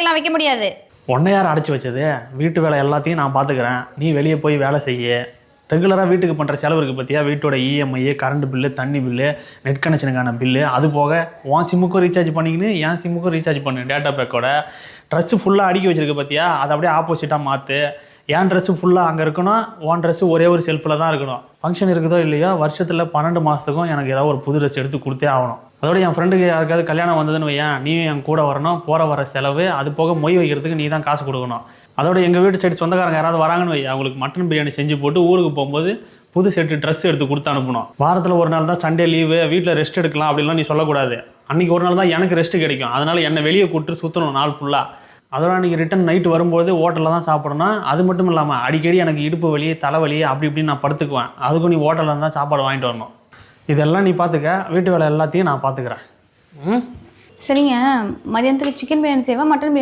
வேலைக்கெல்லாம் வைக்க முடியாது. உன்னை யார் அடைச்சி வச்சது? வீட்டு வேலை எல்லாத்தையும் நான் பார்த்துக்கிறேன், நீ வெளியே போய் வேலை செய்ய. ரெகுலராக வீட்டுக்கு பண்ணுற செலவு இருக்குது பார்த்தியா, வீட்டோட இஎம்ஐ, கரண்ட் பில்லு, தண்ணி பில்லு, நெட் கனெக்ஷனுக்கான பில்லு, அது போக உன் சிம்முக்கும் ரீசார்ஜ் பண்ணிக்கின்னு என் சிம்முக்கும் ரீசார்ஜ் பண்ணு டேட்டா பேக்கோட. ட்ரெஸ்ஸு ஃபுல்லாக அடுக்கி வச்சிருக்கு பார்த்தியா, அதை அப்படியே ஆப்போசிட்டாக மாற்று. என் ட்ரெஸ்ஸு ஃபுல்லாக அங்கே இருக்கணும், உன் ட்ரெஸ்ஸு ஒரே ஒரு செல்ஃபில் தான் இருக்கணும். ஃபங்க்ஷன் இருக்குதோ இல்லையோ வருஷத்தில் 12 மாதத்துக்கும் எனக்கு ஏதாவது ஒரு புது ட்ரெஸ் எடுத்து கொடுத்தே ஆகணும். அதோட என் ஃப்ரெண்டுக்கு யாருக்காவது கல்யாணம் வந்ததுன்னு வையன், நீயும் என் கூட வரணும். போகிற வர செலவு, அது போக மொய் வைக்கிறதுக்கு நீ தான் காசு கொடுக்கணும். அதோட எங்கள் வீட்டு சைடு சொந்தக்காரங்க யாராவது வராங்கன்னு வை, அவங்களுக்கு மட்டன் பிரியாணி செஞ்சு போட்டு ஊருக்கு போகும்போது புது செட்டு ட்ரெஸ் எடுத்து கொடுத்து அனுப்பணும். வாரத்தில் ஒரு நாள் தான் சண்டே லீவு, வீட்டில் ரெஸ்ட் எடுக்கலாம் அப்படின்லாம் நீ சொல்லக்கூடாது. அன்றைக்கி ஒரு நாள் தான் எனக்கு ரெஸ்ட்டு கிடைக்கும், அதனால் என்னை வெளியே கூப்பிட்டு சுற்றணும் நாள் ஃபுல்லாக. அதோட அன்றைக்கி ரிட்டன் நைட்டு வரும்போது ஹோட்டலில் தான் சாப்பிடணும். அது மட்டும் இல்லாமல் அடிக்கடி எனக்கு இடுப்பு வலி, தலைவலி அப்படி இப்படின்னு நான் படுத்துக்குவேன். அதுக்கும் நீ ஹோட்டலில் இருந்தால் சாப்பாடு வாங்கிட்டு வரணும். இதெல்லாம் நீ பார்த்துக்க, வீட்டு வேலை எல்லாத்தையும் நான் பார்த்துக்கிறேன். சரிங்க, மதியானத்துக்கு சிக்கன் பிரியாணி செய்வா, மட்டன் பிரியாணி